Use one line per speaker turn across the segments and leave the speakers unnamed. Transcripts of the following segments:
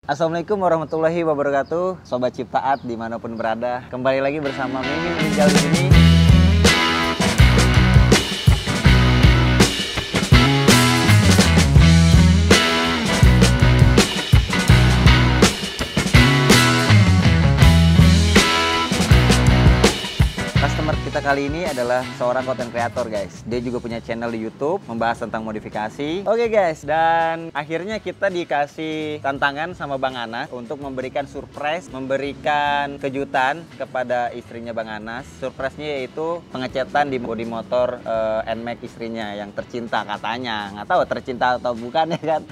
Assalamualaikum warahmatullahi wabarakatuh, Sobat Ciptaat dimanapun berada. Kembali lagi bersama Mimin Rijal di sini. Customer kita kali ini adalah seorang content creator, guys. Dia juga punya channel di YouTube membahas tentang modifikasi. Oke, guys, dan akhirnya kita dikasih tantangan sama Bang Anas untuk memberikan surprise, memberikan kejutan kepada istrinya Bang Anas. Surprise-nya yaitu pengecetan di bodi motor NMAX istrinya yang tercinta katanya. Nggak tahu tercinta atau bukan ya kan.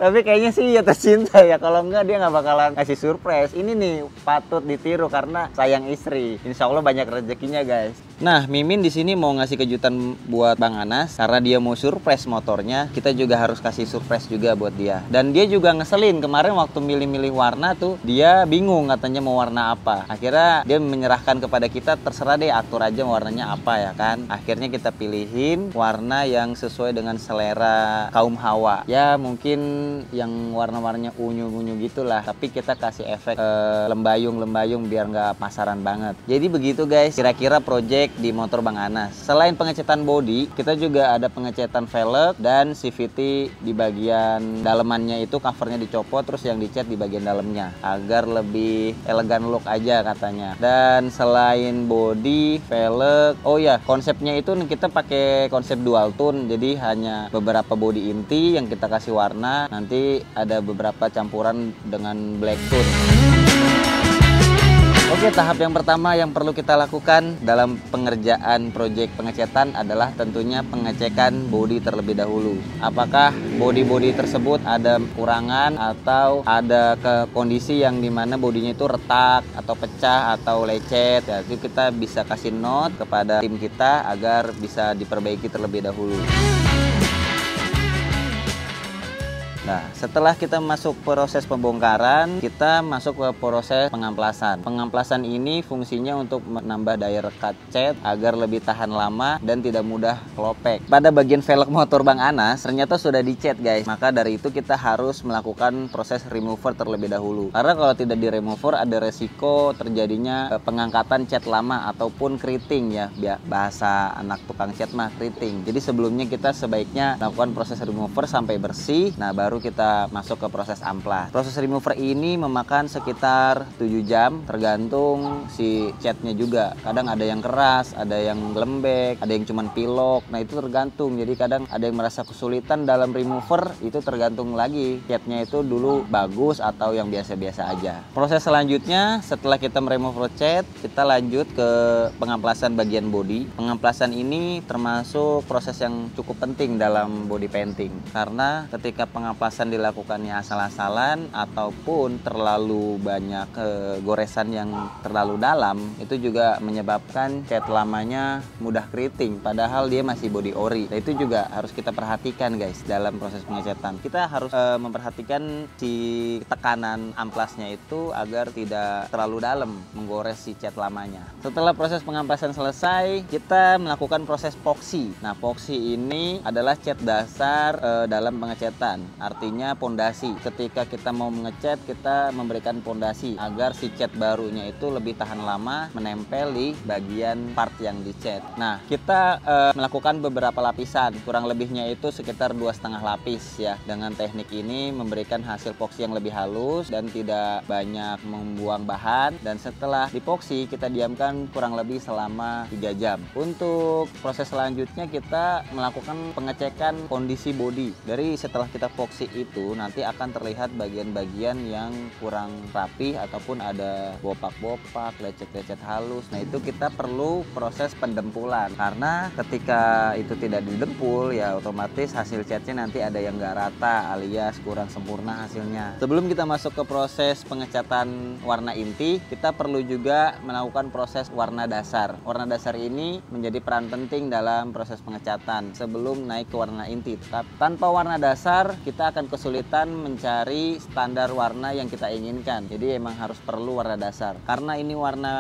Tapi kayaknya sih ya tercinta ya. Kalau enggak dia nggak bakalan kasih surprise. Ini nih patut ditiru karena sayang istri. Insya Allah banyak rezekinya, guys. Nah, Mimin di sini mau ngasih kejutan buat Bang Anas karena dia mau surprise motornya. Kita juga harus kasih surprise juga buat dia. Dan dia juga ngeselin kemarin waktu milih-milih warna tuh, dia bingung katanya mau warna apa. Akhirnya dia menyerahkan kepada kita, terserah deh atur aja warnanya apa ya kan. Akhirnya kita pilihin warna yang sesuai dengan selera kaum hawa. Ya mungkin yang warna-warnanya unyu-unyu gitulah. Tapi kita kasih efek lembayung-lembayung biar nggak pasaran banget. Jadi begitu, guys, kira-kira project di motor Bang Anas. Selain pengecetan bodi, kita juga ada pengecetan velg dan CVT di bagian dalemannya itu covernya dicopot, terus yang dicat di bagian dalamnya agar lebih elegan look aja katanya. Dan selain bodi, velg, oh ya konsepnya itu kita pakai konsep dual tone, jadi hanya beberapa bodi inti yang kita kasih warna, nanti ada beberapa campuran dengan black tone. Oke, tahap yang pertama yang perlu kita lakukan dalam pengerjaan proyek pengecetan adalah tentunya pengecekan bodi terlebih dahulu. Apakah bodi-bodi tersebut ada kurangan atau ada kondisi yang dimana bodinya itu retak atau pecah atau lecet, ya, itu kita bisa kasih note kepada tim kita agar bisa diperbaiki terlebih dahulu. Nah, setelah kita masuk proses pembongkaran, kita masuk ke proses pengamplasan. Pengamplasan ini fungsinya untuk menambah daya rekat cat agar lebih tahan lama dan tidak mudah kelopek. Pada bagian velg motor Bang Anas ternyata sudah dicat, guys. Maka dari itu kita harus melakukan proses remover terlebih dahulu. Karena kalau tidak di remover ada resiko terjadinya pengangkatan cat lama ataupun keriting ya. Bahasa anak tukang cat mah keriting. Jadi sebelumnya kita sebaiknya melakukan proses remover sampai bersih. Nah, baru kita masuk ke proses amplas. Proses remover ini memakan sekitar 7 jam tergantung si catnya juga. Kadang ada yang keras, ada yang lembek, ada yang cuman pilok. Nah, itu tergantung. Jadi kadang ada yang merasa kesulitan dalam remover, itu tergantung lagi catnya itu dulu bagus atau yang biasa-biasa aja. Proses selanjutnya setelah kita meremover cat, kita lanjut ke pengamplasan bagian bodi. Pengamplasan ini termasuk proses yang cukup penting dalam body painting karena ketika pengamplasan dilakukannya asal-asalan ataupun terlalu banyak goresan yang terlalu dalam, itu juga menyebabkan cat lamanya mudah keriting padahal dia masih body ori. Nah, itu juga harus kita perhatikan, guys, dalam proses pengecatan. Kita harus memperhatikan si tekanan amplasnya itu agar tidak terlalu dalam menggores si cat lamanya. Setelah proses pengamplasan selesai, kita melakukan proses epoxy. Nah, epoxy ini adalah cat dasar dalam pengecatan. Artinya pondasi. Ketika kita mau mengecat, kita memberikan pondasi agar si cat barunya itu lebih tahan lama menempel di bagian part yang dicat. Nah, kita melakukan beberapa lapisan, kurang lebihnya itu sekitar 2,5 lapis ya. Dengan teknik ini memberikan hasil epoxy yang lebih halus dan tidak banyak membuang bahan. Dan setelah dipoxy kita diamkan kurang lebih selama 3 jam. Untuk proses selanjutnya kita melakukan pengecekan kondisi bodi. Dari setelah kita epoxy itu nanti akan terlihat bagian-bagian yang kurang rapi ataupun ada bopak-bopak, lecet-lecet halus. Nah, itu kita perlu proses pendempulan karena ketika itu tidak didempul ya otomatis hasil catnya nanti ada yang nggak rata alias kurang sempurna hasilnya. Sebelum kita masuk ke proses pengecatan warna inti, kita perlu juga melakukan proses warna dasar. Warna dasar ini menjadi peran penting dalam proses pengecatan sebelum naik ke warna inti. Tanpa warna dasar kita kita akan kesulitan mencari standar warna yang kita inginkan. Jadi emang harus perlu warna dasar. Karena ini warna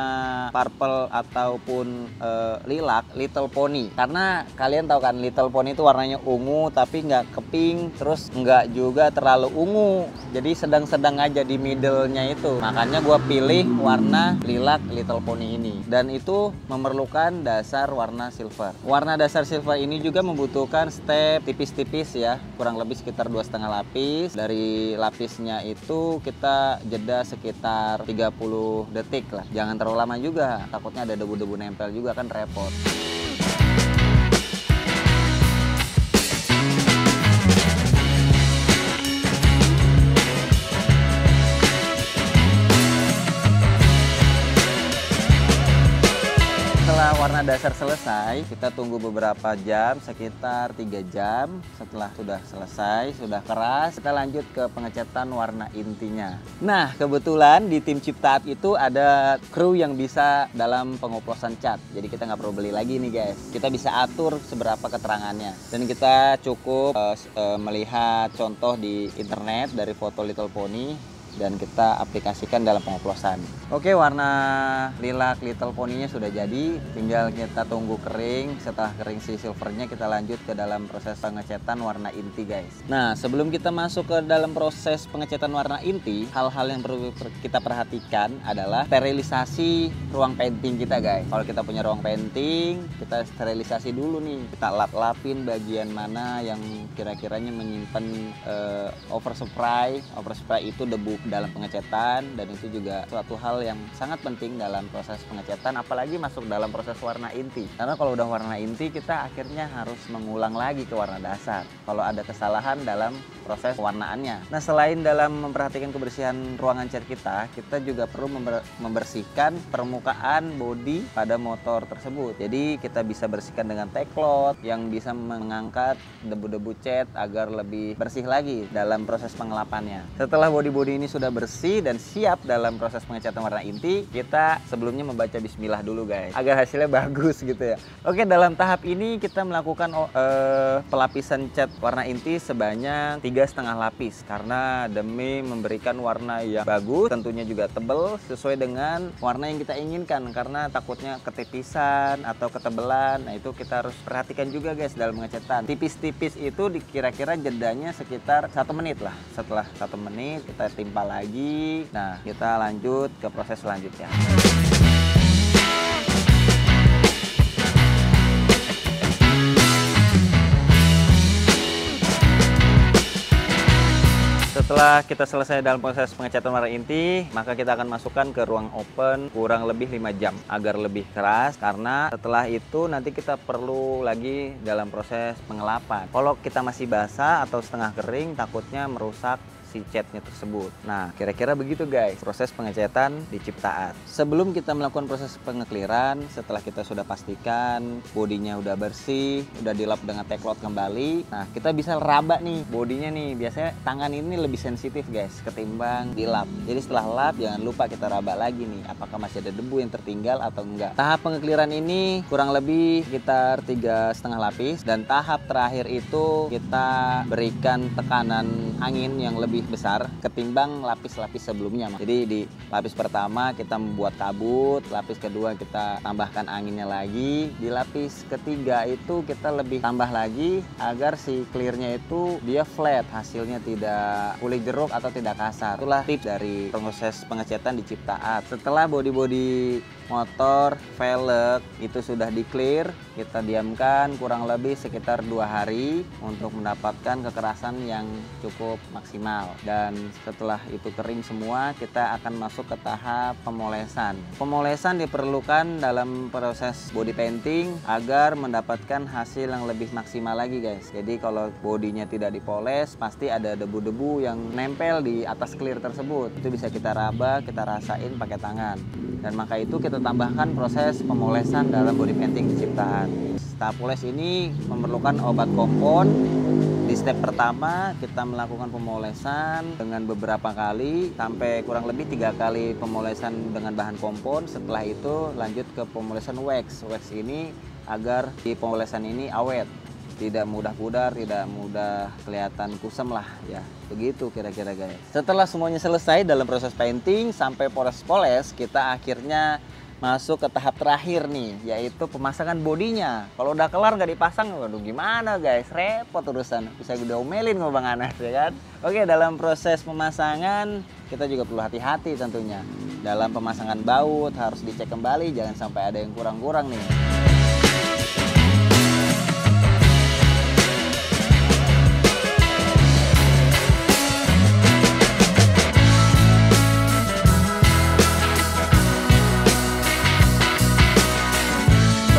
purple ataupun lilac, Little Pony. Karena kalian tahu kan Little Pony itu warnanya ungu tapi nggak ke pink, terus nggak juga terlalu ungu. Jadi sedang-sedang aja di middle-nya itu. Makanya gue pilih warna lilac Little Pony ini. Dan itu memerlukan dasar warna silver. Warna dasar silver ini juga membutuhkan step tipis-tipis ya, kurang lebih sekitar 2,5 lapis. Dari lapisnya itu kita jeda sekitar 30 detik lah, jangan terlalu lama juga, takutnya ada debu-debu nempel juga kan repot. Setelah warna dasar selesai, kita tunggu beberapa jam, sekitar 3 jam. Setelah sudah selesai, sudah keras, kita lanjut ke pengecatan warna intinya. Nah, kebetulan di tim Ciptaat itu ada kru yang bisa dalam pengoplosan cat. Jadi kita nggak perlu beli lagi nih guys. Kita bisa atur seberapa keterangannya. Dan kita cukup melihat contoh di internet dari foto Little Pony dan kita aplikasikan dalam pengoplosan. Oke, warna lilac Little Pony-nya sudah jadi, tinggal kita tunggu kering. Setelah kering si silvernya, kita lanjut ke dalam proses pengecatan warna inti guys. Nah, sebelum kita masuk ke dalam proses pengecatan warna inti, hal-hal yang perlu kita perhatikan adalah sterilisasi ruang painting kita guys. Kalau kita punya ruang painting, kita sterilisasi dulu nih. Kita lap-lapin bagian mana yang kira-kiranya menyimpan overspray. Overspray itu debu dalam pengecatan, dan itu juga suatu hal yang sangat penting dalam proses pengecatan, apalagi masuk dalam proses warna inti. Karena kalau udah warna inti, kita akhirnya harus mengulang lagi ke warna dasar kalau ada kesalahan dalam proses pewarnaannya. Nah, selain dalam memperhatikan kebersihan ruangan cat kita juga perlu membersihkan permukaan bodi pada motor tersebut. Jadi kita bisa bersihkan dengan tecklot yang bisa mengangkat debu-debu cat agar lebih bersih lagi dalam proses pengelapannya. Setelah bodi-bodi ini sudah bersih dan siap dalam proses pengecatan warna inti, kita sebelumnya membaca bismillah dulu guys, agar hasilnya bagus gitu ya. Oke, dalam tahap ini kita melakukan pelapisan cat warna inti sebanyak 3,5 lapis karena demi memberikan warna yang bagus, tentunya juga tebal sesuai dengan warna yang kita inginkan, karena takutnya ketipisan atau ketebelan. Nah, itu kita harus perhatikan juga guys dalam pengecatan. Tipis-tipis itu kira-kira jedanya sekitar 1 menit lah. Setelah 1 menit kita timpa lagi. Nah, kita lanjut ke proses selanjutnya. Setelah kita selesai dalam proses pengecatan warna inti, maka kita akan masukkan ke ruang open kurang lebih 5 jam agar lebih keras, karena setelah itu nanti kita perlu lagi dalam proses pengelapan. Kalau kita masih basah atau setengah kering, takutnya merusak si catnya tersebut. Nah, kira-kira begitu guys proses pengecatan di Ciptaat. Sebelum kita melakukan proses pengekliran, setelah kita sudah pastikan bodinya udah bersih, udah dilap dengan tecklot kembali, nah kita bisa raba nih bodinya nih. Biasanya tangan ini lebih sensitif guys ketimbang dilap. Jadi setelah lap, jangan lupa kita raba lagi nih apakah masih ada debu yang tertinggal atau enggak. Tahap pengekliran ini kurang lebih sekitar 3,5 lapis, dan tahap terakhir itu kita berikan tekanan angin yang lebih besar ketimbang lapis-lapis sebelumnya. Jadi di lapis pertama kita membuat kabut, lapis kedua kita tambahkan anginnya lagi, di lapis ketiga itu kita lebih tambah lagi agar si clearnya itu dia flat, hasilnya tidak kulit jeruk atau tidak kasar. Itulah tips dari proses pengecatan di Ciptaat. Setelah bodi-bodi motor, velg itu sudah di clear, kita diamkan kurang lebih sekitar 2 hari untuk mendapatkan kekerasan yang cukup maksimal. Dan setelah itu kering semua, kita akan masuk ke tahap pemolesan. Pemolesan diperlukan dalam proses body painting agar mendapatkan hasil yang lebih maksimal lagi guys. Jadi kalau bodinya tidak dipoles, pasti ada debu-debu yang nempel di atas clear tersebut. Itu bisa kita raba, kita rasain pakai tangan. Dan maka itu kita tambahkan proses pemolesan dalam body painting di Ciptaat. Tahap poles ini memerlukan obat kompon. Di step pertama kita melakukan pemolesan dengan beberapa kali sampai kurang lebih 3 kali pemolesan dengan bahan kompon. Setelah itu lanjut ke pemolesan wax. Wax ini agar di pemolesan ini awet, tidak mudah pudar, tidak mudah kelihatan kusam lah ya. Begitu kira-kira guys. Setelah semuanya selesai dalam proses painting sampai poles-poles, kita akhirnya masuk ke tahap terakhir nih, yaitu pemasangan bodinya. Kalau udah kelar nggak dipasang, waduh gimana guys, repot urusan. Bisa gue omelin sama Bang Anas ya kan. Oke, dalam proses pemasangan kita juga perlu hati-hati tentunya. Dalam pemasangan baut harus dicek kembali, jangan sampai ada yang kurang-kurang nih.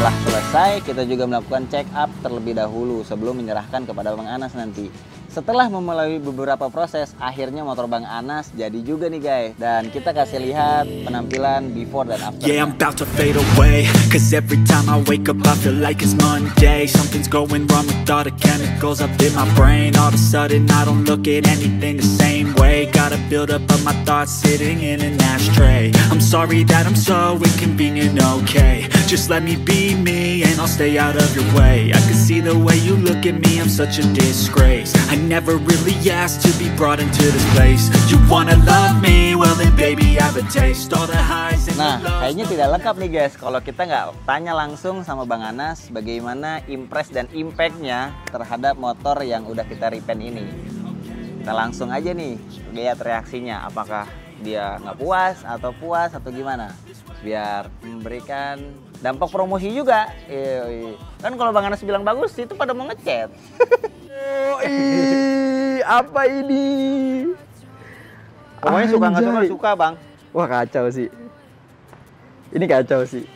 Setelah selesai, kita juga melakukan check up terlebih dahulu sebelum menyerahkan kepada Bang Anas nanti. Setelah melalui beberapa proses, akhirnya motor Bang Anas jadi juga nih guys. Dan kita kasih lihat penampilan before dan after.
Yeah, I'm about to fade away, cause every time I wake up I feel like it's Monday. Something's going wrong with all the chemicals up in my brain. All of a sudden I don't look at anything the same way. Gotta build up of my thoughts sitting in an ashtray. I'm sorry that I'm so inconvenient, okay. Just let me be me and I'll stay out of your way. I can see the way you look at me, I'm such a disgrace. I never really asked to be brought into this place. You wanna love me, well then baby I have a taste. All the highs and
Nah,
the lows.
kayaknya tidak lengkap nih guys kalau kita nggak tanya langsung sama Bang Anas bagaimana impress dan impactnya terhadap motor yang udah kita repaint ini. Kita langsung aja nih lihat reaksinya, apakah dia nggak puas atau gimana, biar memberikan dampak promosi juga. Kan kalau Bang Anas bilang bagus itu pada mau ngechat.
Apa ini?
Pokoknya suka nggak suka Bang.
Wah kacau sih. Ini kacau sih.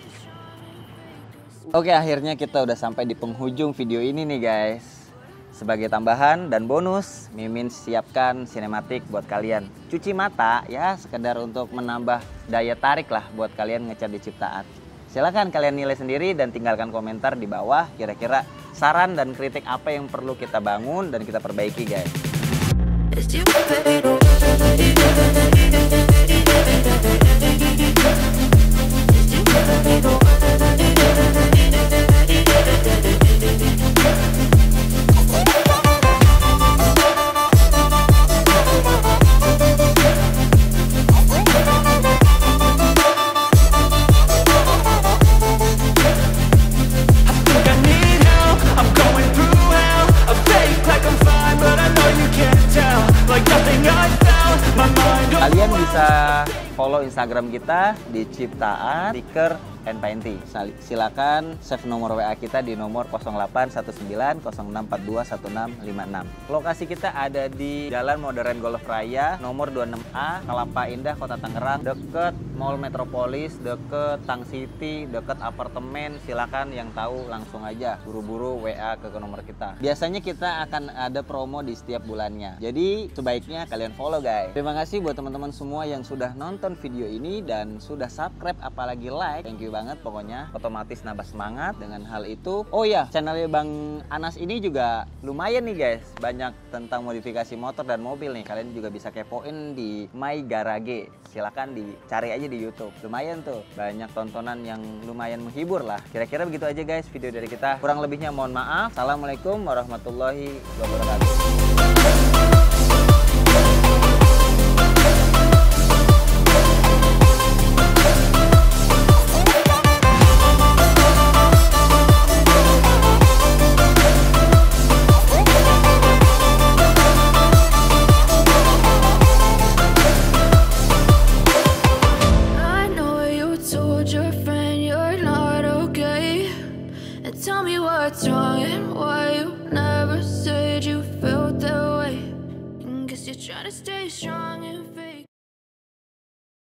Oke, akhirnya kita udah sampai di penghujung video ini nih guys. Sebagai tambahan dan bonus, Mimin siapkan sinematik buat kalian. Cuci mata ya, sekedar untuk menambah daya tarik lah buat kalian ngecat di Ciptaan. Silahkan kalian nilai sendiri dan tinggalkan komentar di bawah kira-kira saran dan kritik apa yang perlu kita bangun dan kita perbaiki guys. Kalian bisa follow Instagram kita di Ciptaan Stiker and Painting. Silakan save nomor WA kita di nomor 081906421656. Lokasi kita ada di Jalan Modern Golf Raya nomor 26A, Kelapa Indah, Kota Tangerang, deket Mall Metropolis, deket Tang City, deket apartemen. Silakan yang tahu langsung aja buru-buru WA ke nomor kita. Biasanya kita akan ada promo di setiap bulannya. Jadi sebaiknya kalian follow guys. Terima kasih buat teman-teman semua yang sudah nonton video ini dan sudah subscribe apalagi like. Thank you banget pokoknya, otomatis nambah semangat dengan hal itu. Oh ya, channelnya Bang Anas ini juga lumayan nih guys, banyak tentang modifikasi motor dan mobil nih. Kalian juga bisa kepoin di My Garage, silakan dicari aja di YouTube. Lumayan tuh, banyak tontonan yang lumayan menghibur lah. Kira-kira begitu aja guys video dari kita, kurang lebihnya mohon maaf. Assalamualaikum warahmatullahi wabarakatuh.
Tell me what's wrong and why you never said you felt that way. Guess you're trying to stay strong and